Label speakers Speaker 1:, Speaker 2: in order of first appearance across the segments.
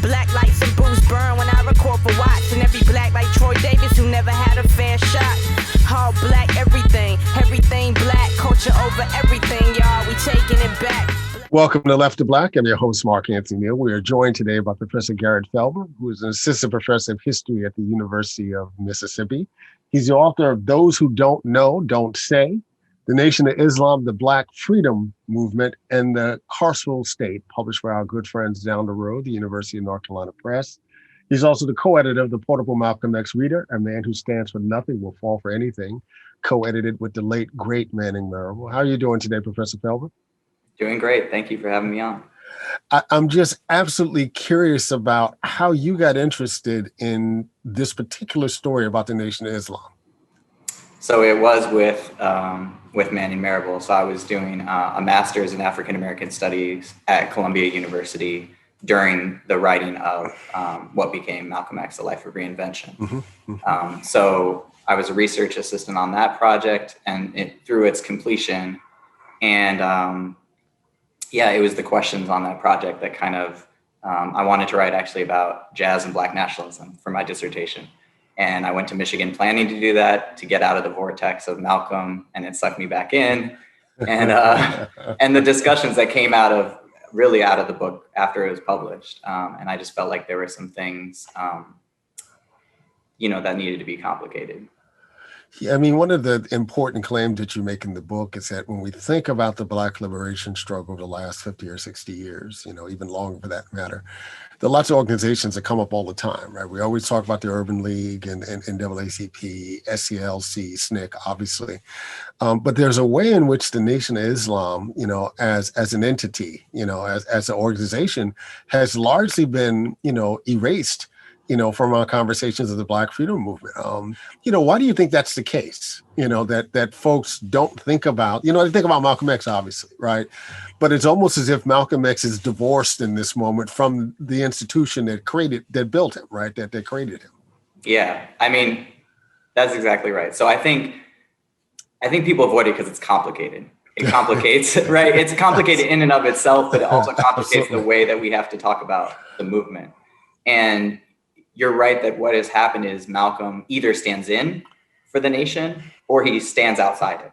Speaker 1: Black lights and booze burn when I record for Watts. And every black like Troy Davis who never had a fair shot. All black everything, everything black. Culture over everything, y'all, we taking it back.
Speaker 2: Welcome to Left to Black. I'm your host, Anthony Neal. We are joined today by Professor Garrett Felber, who is an assistant professor of history at the University of Mississippi. He's the author of Those Who Don't Know, Don't Say, The Nation of Islam, the Black Freedom Movement, and the Carceral State, published by our good friends down the road, the University of North Carolina Press. He's also the co-editor of the Portable Malcolm X Reader, A Man Who Stands for Nothing Will Fall for Anything, co-edited with the late, great Manning Marable. How are you doing today, Professor Felber?
Speaker 3: Doing great. Thank you for having me on.
Speaker 2: I'm just absolutely curious about how you got interested in this particular story about the Nation of Islam.
Speaker 3: So it was with Manning Marable. So I was doing a master's in African American Studies at Columbia University during the writing of what became Malcolm X: A Life of Reinvention. So I was a research assistant on that project and through its completion. And it was the questions on that project that kind of, I wanted to write actually about jazz and Black nationalism for my dissertation. And I went to Michigan planning to do that, to get out of the vortex of Malcolm, and it sucked me back in. And and the discussions that came out of the book after it was published. And I just felt like there were some things, that needed to be complicated.
Speaker 2: Yeah, I mean, one of the important claims that you make in the book is that when we think about the Black liberation struggle the last 50 or 60 years, even longer for that matter, there are lots of organizations that come up all the time, right? We always talk about the Urban League and NAACP, SCLC, SNCC, obviously. But there's a way in which the Nation of Islam, as an entity, as an organization, has largely been, erased from our conversations of the Black freedom movement. Why do you think that's the case? That folks don't think about, they think about Malcolm X, obviously, right? But it's almost as if Malcolm X is divorced in this moment from the institution that built him, right? That created him.
Speaker 3: Yeah, I mean, that's exactly right. So I think people avoid it because it's complicated. It complicates, right? It's complicated in and of itself, but it also complicates the way that we have to talk about the movement. And you're right that what has happened is Malcolm either stands in for the nation or he stands outside it.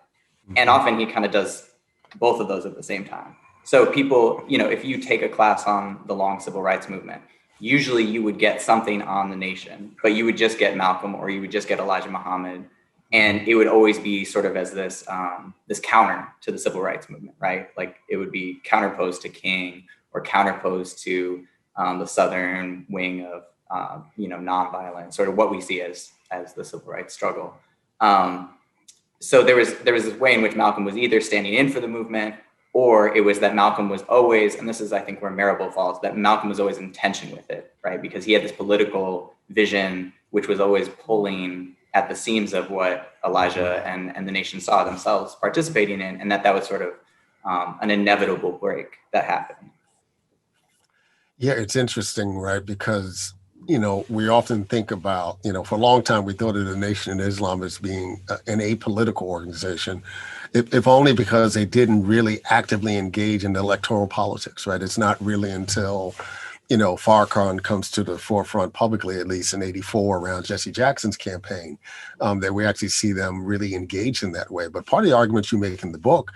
Speaker 3: And often he kind of does both of those at the same time. So people, if you take a class on the long civil rights movement, usually you would get something on the nation, but you would just get Malcolm or you would just get Elijah Muhammad. And it would always be sort of as this counter to the civil rights movement, right? Like it would be counterposed to King or counterposed to the Southern wing of nonviolence, sort of what we see as the civil rights struggle. So there was this way in which Malcolm was either standing in for the movement, or it was that Malcolm was always, and this is I think where Marable falls, that Malcolm was always in tension with it, right? Because he had this political vision which was always pulling at the seams of what Elijah and the nation saw themselves participating in, and that was sort of an inevitable break that happened.
Speaker 2: Yeah, it's interesting, right? Because we often think about, for a long time, we thought of the Nation of Islam as being an apolitical organization, if only because they didn't really actively engage in electoral politics, right? It's not really until, Farrakhan comes to the forefront publicly, at least in '84 around Jesse Jackson's campaign, that we actually see them really engaged in that way. But part of the argument you make in the book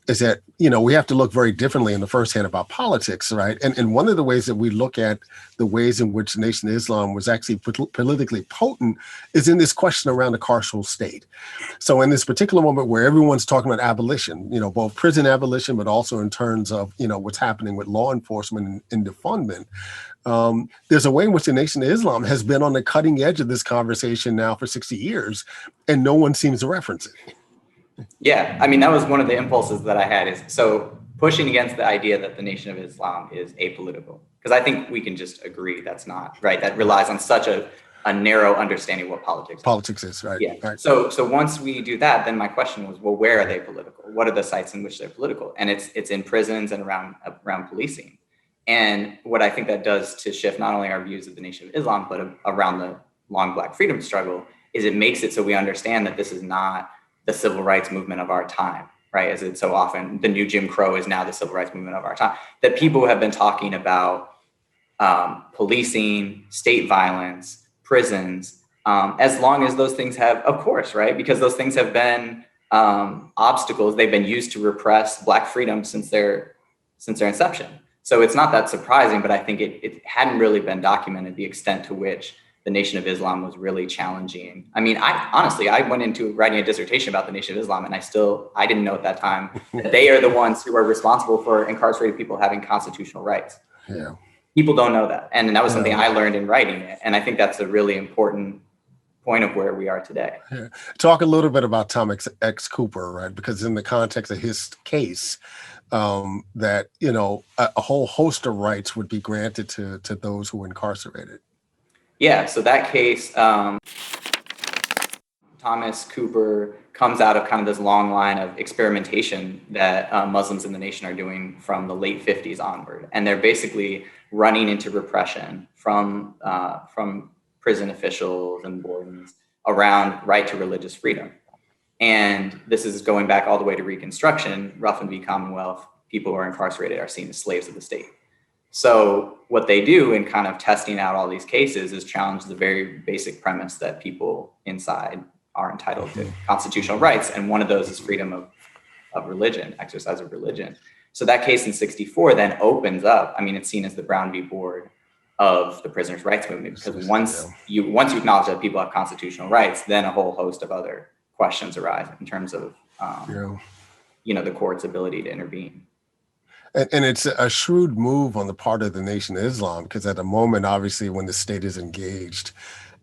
Speaker 2: is that, we have to look very differently in the first hand about politics, right? And one of the ways that we look at the ways in which the Nation of Islam was actually politically potent is in this question around the carceral state. So in this particular moment where everyone's talking about abolition, both prison abolition, but also in terms of, what's happening with law enforcement and defundment, there's a way in which the Nation of Islam has been on the cutting edge of this conversation now for 60 years, and no one seems to reference it.
Speaker 3: Yeah, I mean, that was one of the impulses that I had, is so pushing against the idea that the Nation of Islam is apolitical, because I think we can just agree that's not right. That relies on such a narrow understanding of what politics
Speaker 2: is, right?
Speaker 3: Yeah.
Speaker 2: Right.
Speaker 3: So once we do that, then my question was, well, where are they political? What are the sites in which they're political? And it's in prisons and around policing. And what I think that does to shift not only our views of the Nation of Islam, but around the long Black freedom struggle, is it makes it so we understand that this is not the civil rights movement of our time, right? As it's so often, the new Jim Crow is now the civil rights movement of our time. That people have been talking about policing, state violence, prisons, as long as those things have, of course, right? Because those things have been obstacles. They've been used to repress Black freedom since their inception. So it's not that surprising, but I think it hadn't really been documented the extent to which the Nation of Islam was really challenging. I mean, I went into writing a dissertation about the Nation of Islam, and I didn't know at that time that they are the ones who are responsible for incarcerated people having constitutional rights.
Speaker 2: Yeah.
Speaker 3: People don't know that. And that was something I learned in writing it. And I think that's a really important point of where we are today.
Speaker 2: Yeah. Talk a little bit about Thomas X. Cooper, right? Because in the context of his case, that, a whole host of rights would be granted to those who were incarcerated.
Speaker 3: Yeah, so that case, Thomas Cooper comes out of kind of this long line of experimentation that Muslims in the nation are doing from the late 50s onward. And they're basically running into repression from prison officials and wardens around right to religious freedom. And this is going back all the way to Reconstruction. Ruffin v. Commonwealth, people who are incarcerated are seen as slaves of the state. So what they do in kind of testing out all these cases is challenge the very basic premise that people inside are entitled to constitutional rights. And one of those is freedom of religion, exercise of religion. So that case in 1964 then opens up, it's seen as the Brown v. Board of the prisoners' rights movement, because once you acknowledge that people have constitutional rights, then a whole host of other questions arise in terms of, the court's ability to intervene.
Speaker 2: And it's a shrewd move on the part of the Nation of Islam, because at the moment, obviously, when the state is engaged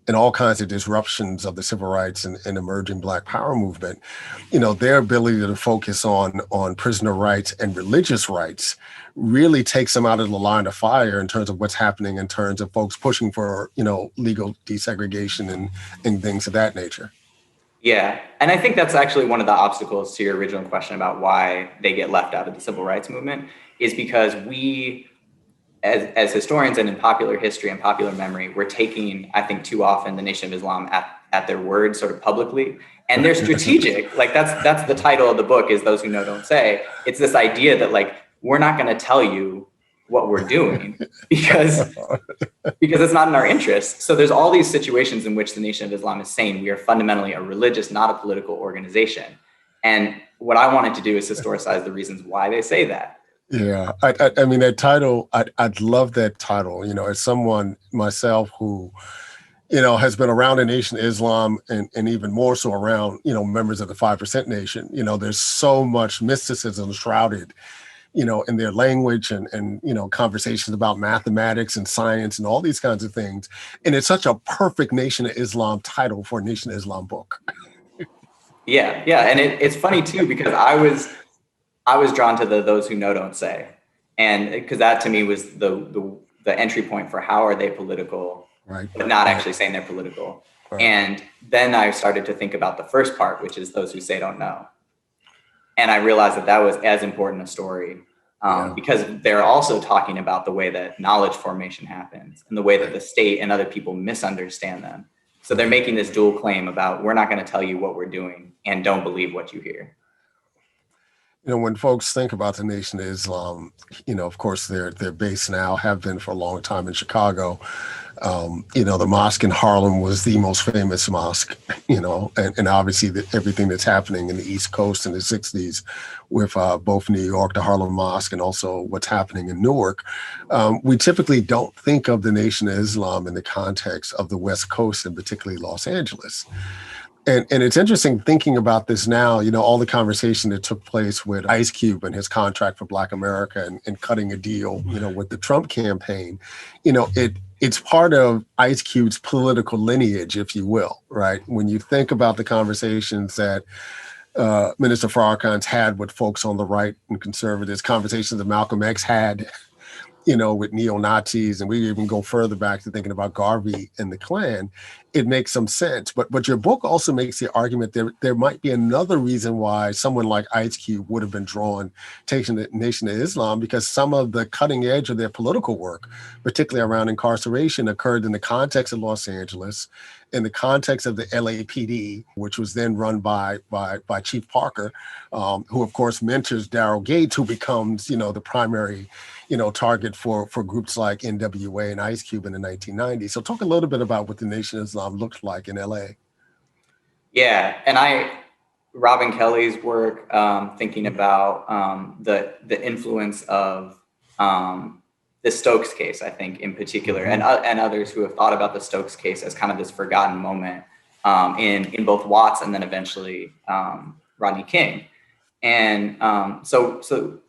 Speaker 2: in all kinds of disruptions of the civil rights and emerging Black Power movement, their ability to focus on prisoner rights and religious rights really takes them out of the line of fire in terms of what's happening in terms of folks pushing for, legal desegregation and things of that nature.
Speaker 3: Yeah. And I think that's actually one of the obstacles to your original question about why they get left out of the civil rights movement, is because we, as historians and in popular history and popular memory, we're taking, I think, too often the Nation of Islam at their word sort of publicly. And they're strategic. Like that's the title of the book, is Those Who Know Don't Say. It's this idea that we're not going to tell you what we're doing because it's not in our interest. So there's all these situations in which the Nation of Islam is saying we are fundamentally a religious, not a political organization. And what I wanted to do is historicize the reasons why they say that.
Speaker 2: Yeah, I mean, that title, I'd love that title, as someone myself who, has been around the Nation of Islam and even more so around, members of the 5% Nation. There's so much mysticism shrouded in their language and conversations about mathematics and science and all these kinds of things. And it's such a perfect Nation of Islam title for a Nation of Islam book.
Speaker 3: Yeah. And it's funny too, because I was drawn to Those Who Know Don't Say. And because that to me was the entry point for how are they political,
Speaker 2: right,
Speaker 3: but not actually saying they're political. Right. And then I started to think about the first part, which is those who say don't know. And I realized that was as important a story because they're also talking about the way that knowledge formation happens and the way that the state and other people misunderstand them. So they're making this dual claim about we're not going to tell you what we're doing and don't believe what you hear.
Speaker 2: When folks think about the Nation of Islam, of course, they're based now, have been for a long time in Chicago. The mosque in Harlem was the most famous mosque, and obviously everything that's happening in the East Coast in the 60s with both New York, the Harlem Mosque, and also what's happening in Newark. We typically don't think of the Nation of Islam in the context of the West Coast and particularly Los Angeles. And it's interesting thinking about this now, all the conversation that took place with Ice Cube and his contract for Black America and cutting a deal, with the Trump campaign, it's part of Ice Cube's political lineage, if you will, right? When you think about the conversations that Minister Farrakhan's had with folks on the right and conservatives, conversations that Malcolm X had, with neo-Nazis, and we even go further back to thinking about Garvey and the Klan, it makes some sense. But your book also makes the argument there might be another reason why someone like Ice Cube would have been drawn to the Nation of Islam, because some of the cutting edge of their political work, particularly around incarceration, occurred in the context of Los Angeles, in the context of the LAPD, which was then run by Chief Parker, who of course mentors Daryl Gates, who becomes, the primary, target for groups like NWA and Ice Cube in the 1990s. So talk a little bit about what the Nation of Islam looked like in LA.
Speaker 3: Yeah, and Robin Kelly's work, thinking about the influence of the Stokes case, I think, in particular, and others who have thought about the Stokes case as kind of this forgotten moment in both Watts and then eventually Rodney King. And so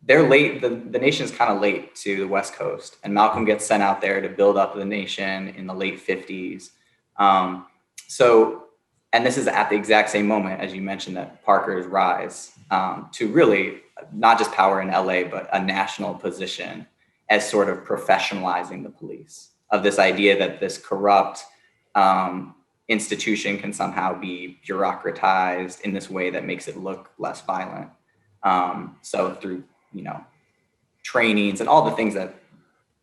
Speaker 3: they're late. The nation's kind of late to the West Coast, and Malcolm gets sent out there to build up the nation in the late 50s. And this is at the exact same moment, as you mentioned, that Parker's rise to really not just power in LA, but a national position as sort of professionalizing the police, of this idea that this corrupt institution can somehow be bureaucratized in this way that makes it look less violent. So through, trainings and all the things that,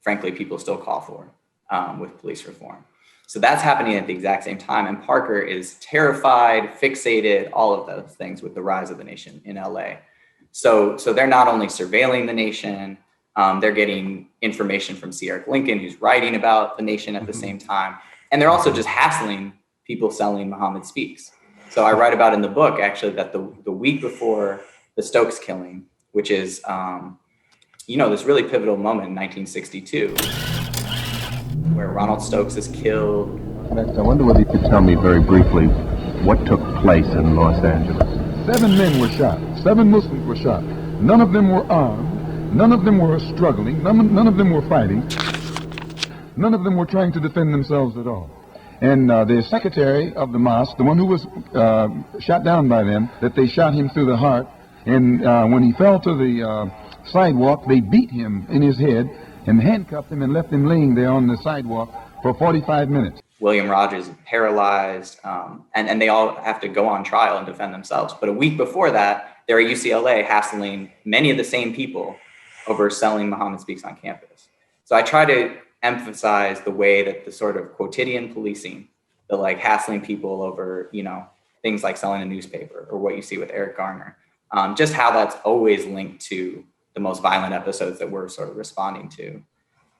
Speaker 3: frankly, people still call for with police reform. So that's happening at the exact same time. And Parker is terrified, fixated, all of those things with the rise of the nation in LA. So they're not only surveilling the nation, they're getting information from C. Eric Lincoln, who's writing about the nation at the same time. And they're also just hassling people selling Muhammad Speaks. So I write about in the book, actually, that the week before the Stokes killing, which is, this really pivotal moment in 1962, where Ronald Stokes is killed.
Speaker 4: I wonder whether you could tell me very briefly what took place in Los Angeles.
Speaker 5: 7 men were shot. 7 Muslims were shot. None of them were armed. None of them were struggling. None of them were fighting. None of them were trying to defend themselves at all. And the secretary of the mosque, the one who was shot down by them, that they shot him through the heart. And when he fell to the sidewalk, they beat him in his head and handcuffed him and left him laying there on the sidewalk for 45 minutes.
Speaker 3: William Rogers is paralyzed, and they all have to go on trial and defend themselves. But a week before that, they're at UCLA hassling many of the same people over selling Muhammad Speaks on campus. So I try to emphasize the way that the sort of quotidian policing, the hassling people over, things like selling a newspaper, or what you see with Eric Garner, just how that's always linked to the most violent episodes that we're sort of responding to.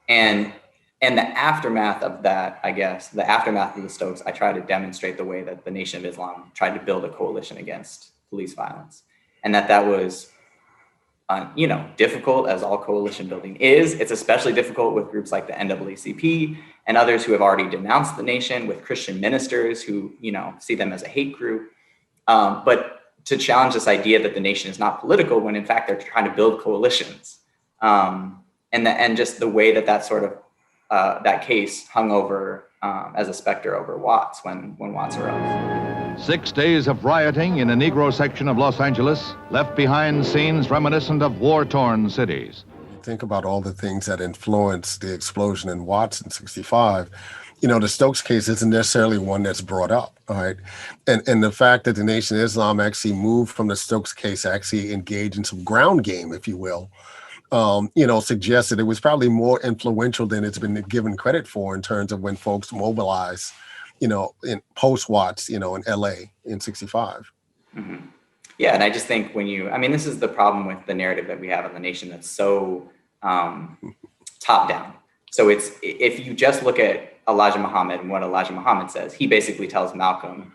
Speaker 3: And the aftermath of that, I guess, the aftermath of the Stokes, I try to demonstrate the way that the Nation of Islam tried to build a coalition against police violence. And that was, difficult, as all coalition building is. It's especially difficult with groups like the NAACP and others who have already denounced the nation, with Christian ministers who, see them as a hate group. But to challenge this idea that the nation is not political, when in fact they're trying to build coalitions. And just the way that sort of, that case hung over as a specter over Watts when Watts arose.
Speaker 6: 6 days of rioting in a Negro section of Los Angeles left behind scenes reminiscent of war-torn cities.
Speaker 2: Think about all the things that influenced the explosion in Watts in '65. The Stokes case isn't necessarily one that's brought up, right? And the fact that the Nation of Islam actually moved from the Stokes case, actually engaged in some ground game, if you will, suggested it was probably more influential than it's been given credit for in terms of when folks mobilized, in post-Watts, in LA in '65.
Speaker 3: Mm-hmm. Yeah, and I just think this is the problem with the narrative that we have in the nation that's so top-down. So if you just look at Elijah Muhammad and what Elijah Muhammad says, he basically tells Malcolm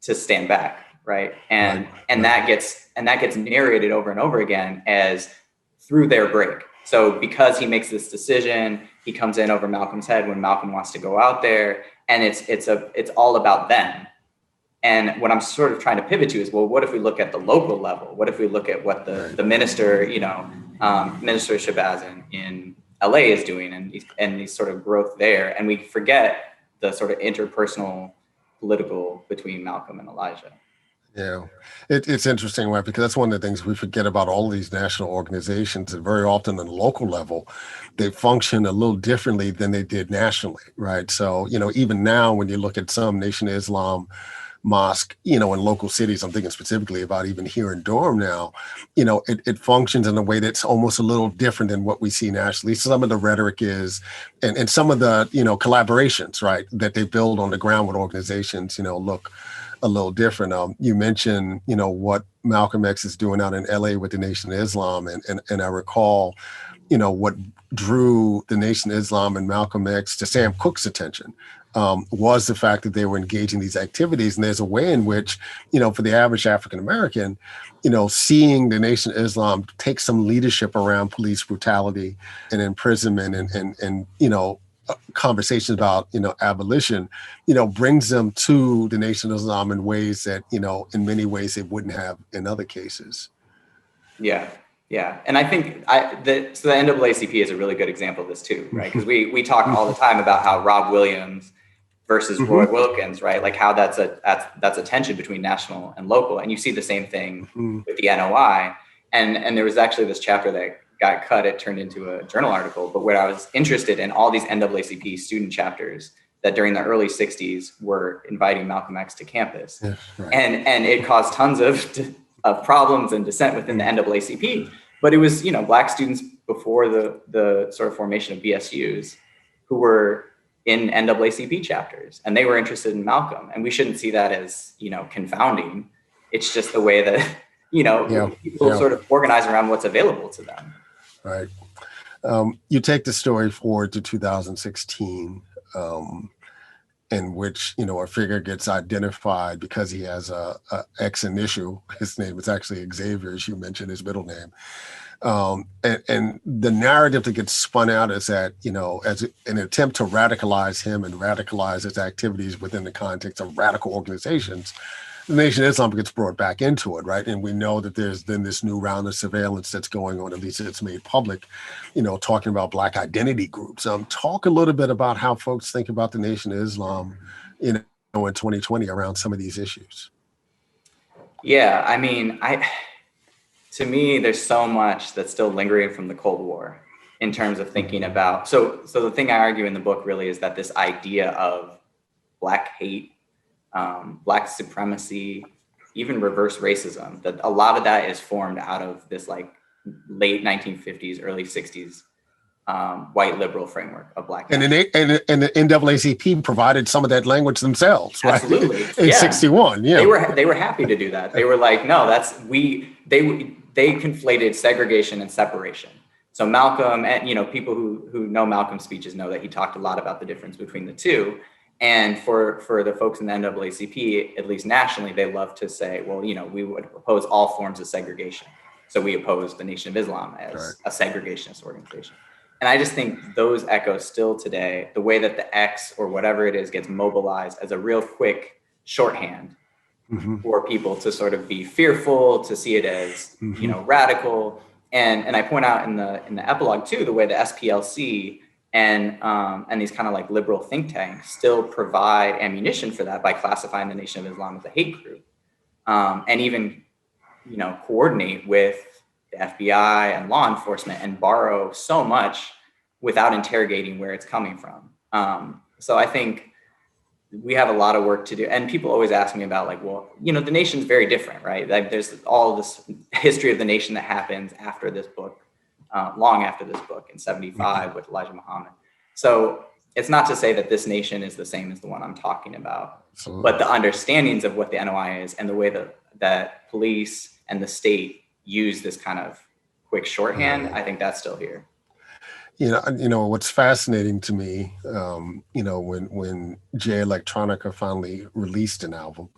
Speaker 3: to stand back, right? And that gets narrated over and over again as through their break. So because he makes this decision, he comes in over Malcolm's head when Malcolm wants to go out there, and it's all about them. And what I'm sort of trying to pivot to is, well, what if we look at the local level? What if we look at what the minister, Minister Shabazz in LA is doing, and these sort of growth there, and we forget the sort of interpersonal political between Malcolm and Elijah.
Speaker 2: Yeah, it's interesting, right? Because that's one of the things we forget about all these national organizations, and very often on the local level, they function a little differently than they did nationally, right? So, even now when you look at some Nation of Islam mosque, in local cities, I'm thinking specifically about even here in Durham now, it functions in a way that's almost a little different than what we see nationally. Some of the rhetoric is, and some of the, collaborations, right, that they build on the ground with organizations, look a little different. You mentioned, what Malcolm X is doing out in LA with the Nation of Islam. And I recall, what drew the Nation of Islam and Malcolm X to Sam Cooke's attention was the fact that they were engaging these activities. And there's a way in which, for the average African American, seeing the Nation of Islam take some leadership around police brutality and imprisonment and conversations about, abolition, brings them to the Nation of Islam in ways that, in many ways they wouldn't have in other cases.
Speaker 3: Yeah. Yeah. And I think the NAACP is a really good example of this too, right? Because we talk all the time about how Rob Williams versus Roy Wilkins, right? Like how that's a tension between national and local. And you see the same thing with the NOI. And there was actually this chapter that got cut. It turned into a journal article, but where I was interested in all these NAACP student chapters that during the early 60s were inviting Malcolm X to campus. Yeah, right. And it caused tons of problems and dissent within the NAACP. But it was, Black students before the sort of formation of BSUs who were in NAACP chapters, and they were interested in Malcolm. And we shouldn't see that as, confounding. It's just the way that, people sort of organize around what's available to them.
Speaker 2: Right. You take the story forward to 2016, in which, a figure gets identified because he has a X initial. His name is actually Xavier, as you mentioned, his middle name. And the narrative that gets spun out is that, as an attempt to radicalize him and radicalize his activities within the context of radical organizations, the Nation of Islam gets brought back into it, right? And we know that there's been this new round of surveillance that's going on, at least it's made public, talking about Black identity groups. Talk a little bit about how folks think about the Nation of Islam, in 2020 around some of these issues.
Speaker 3: Yeah, I mean, to me, there's so much that's still lingering from the Cold War in terms of thinking about. So the thing I argue in the book really is that this idea of Black hate, Black supremacy, even reverse racism, that a lot of that is formed out of this like late 1950s, early 60s white liberal framework of Black. And the
Speaker 2: NAACP provided some of that language themselves, right?
Speaker 3: Absolutely.
Speaker 2: In 61, yeah.
Speaker 3: They were happy to do that. They were like, no, they conflated segregation and separation. So Malcolm, and people who know Malcolm's speeches know that he talked a lot about the difference between the two. And for the folks in the NAACP, at least nationally, they love to say, well, we would oppose all forms of segregation. So we oppose the Nation of Islam as a segregationist organization. And I just think those echo still today, the way that the X or whatever it is gets mobilized as a real quick shorthand for people to sort of be fearful, to see it as, radical. And I point out in the epilogue too, the way the SPLC and these kind of like liberal think tanks still provide ammunition for that by classifying the Nation of Islam as a hate group, and even, coordinate with the FBI and law enforcement and borrow so much without interrogating where it's coming from. So I think we have a lot of work to do. And people always ask me about like, well, the nation's very different, right? Like there's all this history of the nation that happens after this book, long after this book in 75 with Elijah Muhammad. So it's not to say that this nation is the same as the one I'm talking about, but the understandings of what the NOI is and the way that police and the state use this kind of quick shorthand, I think that's still here.
Speaker 2: What's fascinating to me, when Jay Electronica finally released an album,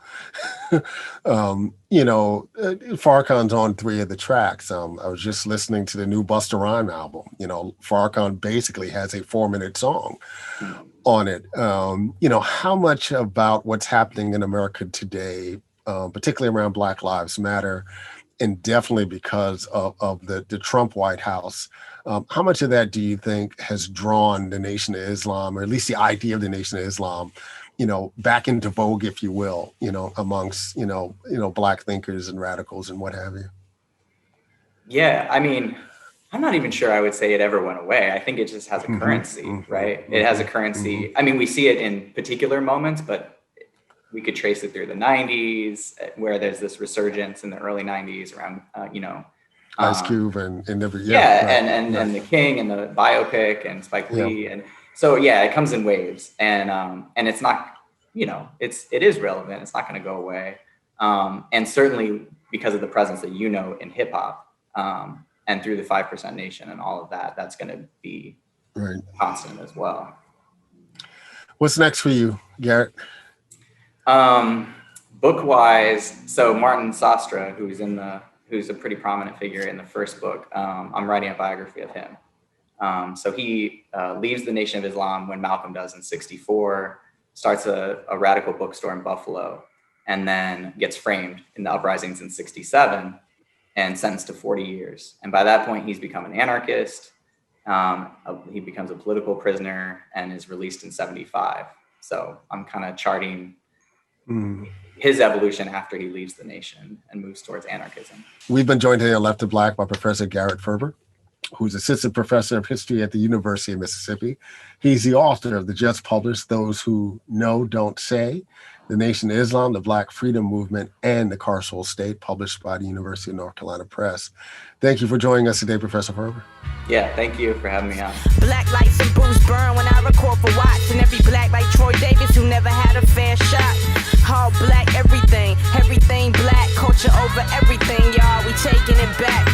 Speaker 2: Farrakhan's on 3 of the tracks. I was just listening to the new Busta Rhymes album. Farrakhan basically has a 4-minute song on it. How much about what's happening in America today, particularly around Black Lives Matter, and definitely because of the Trump White House, how much of that do you think has drawn the Nation of Islam, or at least the idea of the Nation of Islam, back into vogue, if you will, amongst, Black thinkers and radicals and what have you?
Speaker 3: Yeah, I mean, I'm not even sure I would say it ever went away. I think it just has a currency, right? It has a currency. I mean, we see it in particular moments, but we could trace it through the 90s, where there's this resurgence in the early 90s around,
Speaker 2: Ice Cube and and
Speaker 3: the King and the biopic and Spike Lee. And so, it comes in waves, and it's not, it is relevant. It's not going to go away. And certainly because of the presence that, in hip hop, and through the 5% Nation and all of that, that's going to be constant as well.
Speaker 2: What's next for you, Garrett?
Speaker 3: Book-wise, so Martin Sostra, who's a pretty prominent figure in the first book, I'm writing a biography of him. So he leaves the Nation of Islam when Malcolm does in 1964, starts a radical bookstore in Buffalo, and then gets framed in the uprisings in 1967 and sentenced to 40 years. And by that point, he's become an anarchist. He becomes a political prisoner and is released in 1975. So I'm kind of charting his evolution after he leaves the Nation and moves towards anarchism. We've
Speaker 2: been joined today on Left to Black by Professor Garrett Felber, who's assistant professor of history at the University of Mississippi. He's the author of the just published Those Who Know Don't Say, The Nation of Islam, the Black Freedom Movement, and the Carceral State, published by the University of North Carolina Press. Thank you for joining us today, Professor Felber.
Speaker 3: Yeah, thank you for having me on.
Speaker 1: Black lights and booze burn when I record for Watts, and every black like Troy Davis who never had a fair shot. All black everything, everything black, culture over everything, y'all, we taking it back.